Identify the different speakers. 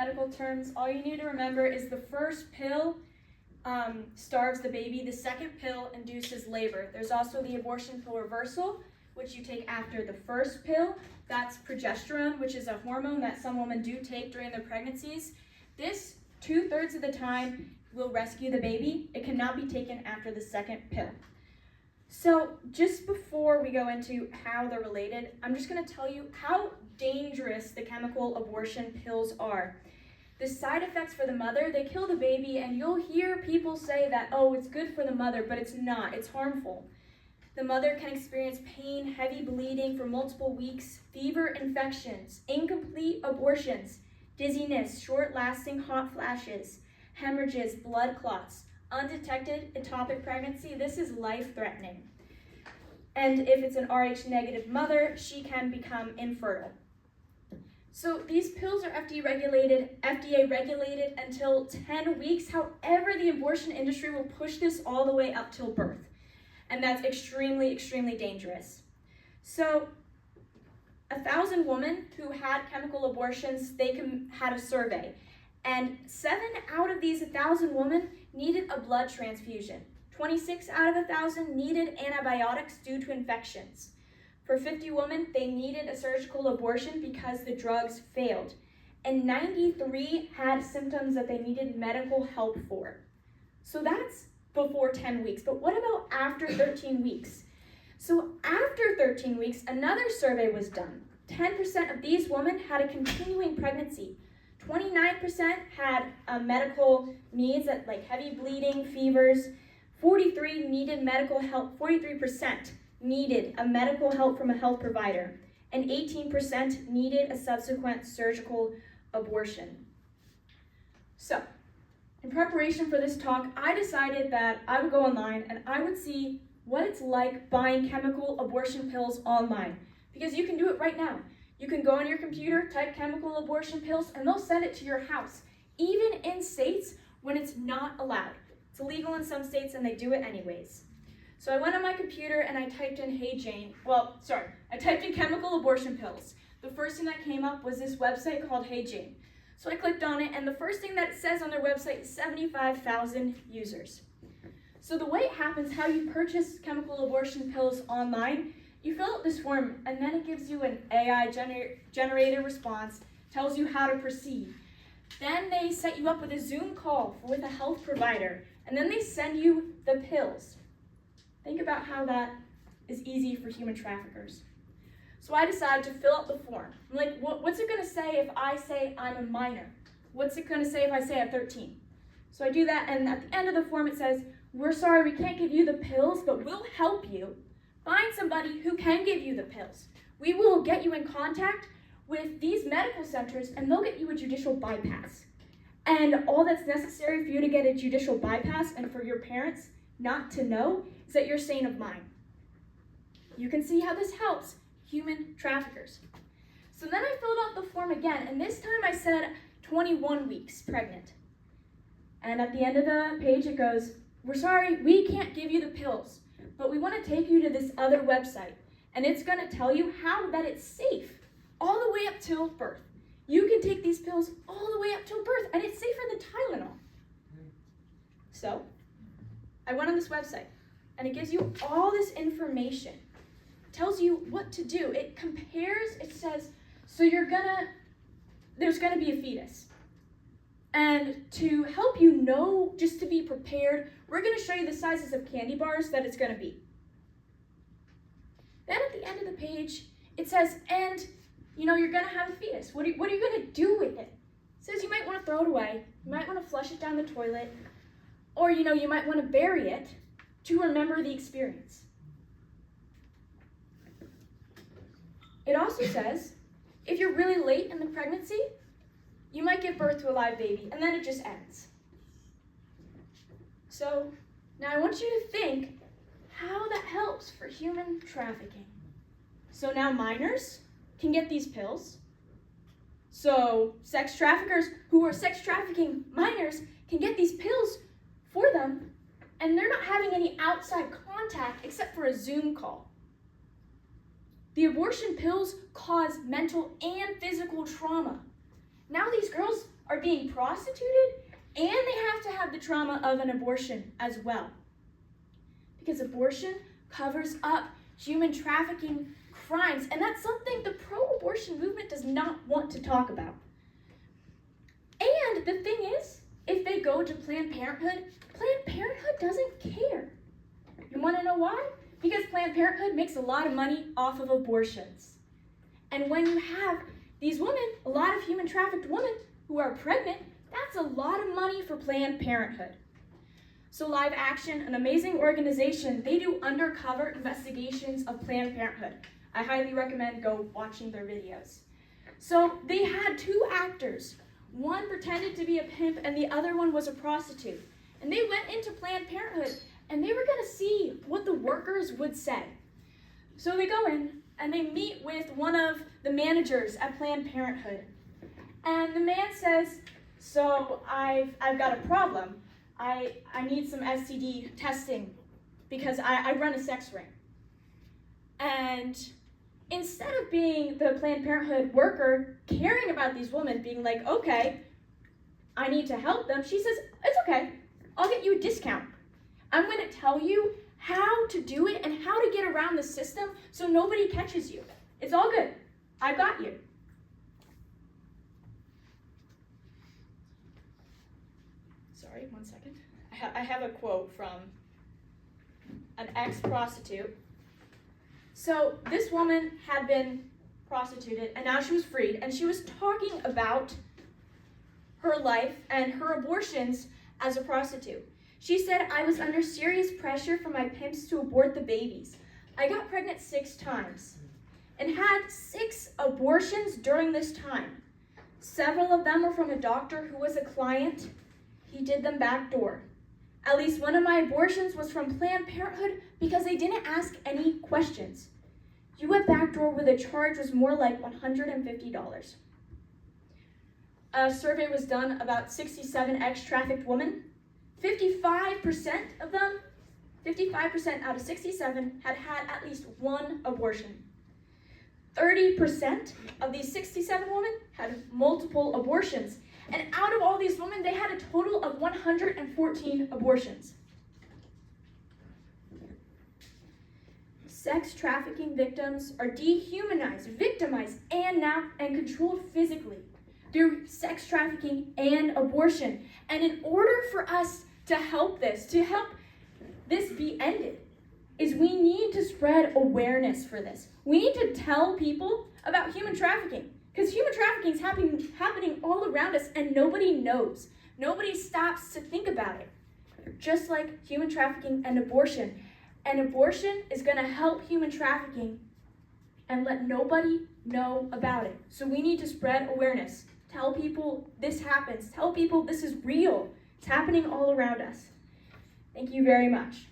Speaker 1: medical terms, all you need to remember is the first pill starves the baby. The second pill induces labor. There's also the abortion pill reversal, which you take after the first pill. That's progesterone, which is a hormone that some women do take during their pregnancies. This 2/3 of the time will rescue the baby. It cannot be taken after the second pill. So just before we go into how they're related, I'm just going to tell you how dangerous the chemical abortion pills are. The side effects for the mother, they kill the baby, and you'll hear people say that, oh, it's good for the mother, but it's not. It's harmful. The mother can experience pain, heavy bleeding for multiple weeks, fever, infections, incomplete abortions, dizziness, short-lasting hot flashes, hemorrhages, blood clots, undetected ectopic pregnancy. This is life-threatening. And if it's an Rh negative mother, she can become infertile. So these pills are FDA regulated until 10 weeks. However, the abortion industry will push this all the way up till birth. And that's extremely, extremely dangerous. So 1,000 women who had chemical abortions, they had a survey. And 7 out of these 1,000 women needed a blood transfusion. 26 out of 1,000 needed antibiotics due to infections. For 50 women, they needed a surgical abortion because the drugs failed. And 93 had symptoms that they needed medical help for. So that's before 10 weeks. But what about after 13 weeks? So after 13 weeks, another survey was done. 10% of these women had a continuing pregnancy. 29% had medical needs like heavy bleeding, fevers. 43% needed medical help from a health provider, and 18% needed a subsequent surgical abortion. So, in preparation for this talk, I decided that I would go online and I would see what it's like buying chemical abortion pills online, because you can do it right now. You can go on your computer, type chemical abortion pills, and they'll send it to your house, even in states when it's not allowed. It's illegal in some states and they do it anyways. So I went on my computer and I typed in I typed in chemical abortion pills. The first thing that came up was this website called Hey Jane. So I clicked on it, and the first thing that it says on their website is 75,000 users. So the way it happens, how you purchase chemical abortion pills online, you fill out this form, and then it gives you an AI generated response, tells you how to proceed. Then they set you up with a Zoom call with a health provider, and then they send you the pills. Think about how that is easy for human traffickers. So I decided to fill out the form. I'm like, what's it going to say if I say I'm a minor? What's it going to say if I say I'm 13? So I do that, and at the end of the form it says, we're sorry, we can't give you the pills, but we'll help you find somebody who can give you the pills. We will get you in contact with these medical centers, and they'll get you a judicial bypass. And all that's necessary for you to get a judicial bypass and for your parents not to know is that you're sane of mind. You can see how this helps human traffickers. So then I filled out the form again, and this time I said 21 weeks pregnant. And at the end of the page it goes, we're sorry, we can't give you the pills, but we want to take you to this other website, and it's going to tell you how that it's safe all the way up till birth. You can take these pills all the way up till birth, and it's safer than Tylenol. So I went on this website, and it gives you all this information. It tells you what to do. It compares, it says, so there's gonna be a fetus. And to help you know, just to be prepared, we're gonna show you the sizes of candy bars that it's gonna be. Then at the end of the page, it says, and you're gonna have a fetus. What are you gonna do with it? It says you might wanna throw it away, you might wanna flush it down the toilet, or you might wanna bury it to remember the experience. It also says, if you're really late in the pregnancy, you might give birth to a live baby, and then it just ends. So now I want you to think how that helps for human trafficking. So now minors can get these pills. So sex traffickers who are sex trafficking minors can get these pills for them, and they're not having any outside contact except for a Zoom call. The abortion pills cause mental and physical trauma. Now these girls are being prostituted, and they have to have the trauma of an abortion as well. Because abortion covers up human trafficking crimes, and that's something the pro-abortion movement does not want to talk about. And the thing is, if they go to Planned Parenthood doesn't care. You want to know why? Because Planned Parenthood makes a lot of money off of abortions. And when you have these women, a lot of human trafficked women who are pregnant, that's a lot of money for Planned Parenthood. So Live Action, an amazing organization, they do undercover investigations of Planned Parenthood. I highly recommend go watching their videos. So they had two actors. One pretended to be a pimp and the other one was a prostitute. And they went into Planned Parenthood and they were gonna see what the workers would say. So they go in and they meet with one of the managers at Planned Parenthood. And the man says, so I've got a problem. I need some STD testing because I run a sex ring. And instead of being the Planned Parenthood worker caring about these women, being like, okay, I need to help them, she says, it's okay, I'll get you a discount. I'm going to tell you how to do it and how to get around the system so nobody catches you. It's all good. I got you. Sorry, 1 second. I have a quote from an ex-prostitute. So this woman had been prostituted and now she was freed, and she was talking about her life and her abortions as a prostitute. She said, I was under serious pressure from my pimps to abort the babies. I got pregnant 6 times and had 6 abortions during this time. Several of them were from a doctor who was a client. He did them backdoor. At least one of my abortions was from Planned Parenthood because they didn't ask any questions. You went backdoor where the charge was more like $150. A survey was done about 67 ex-trafficked women. 55% of them, 55% out of 67 had had at least 1 abortion. 30% of these 67 women had multiple abortions. And out of all these women, they had a total of 114 abortions. Sex trafficking victims are dehumanized, victimized, and controlled physically through sex trafficking and abortion. And in order for us to help this be ended, is we need to spread awareness for this. We need to tell people about human trafficking, because human trafficking is happening all around us and nobody knows. Nobody stops to think about it. Just like human trafficking and abortion. And abortion is going to help human trafficking and let nobody know about it. So we need to spread awareness. Tell people this happens. Tell people this is real. It's happening all around us. Thank you very much.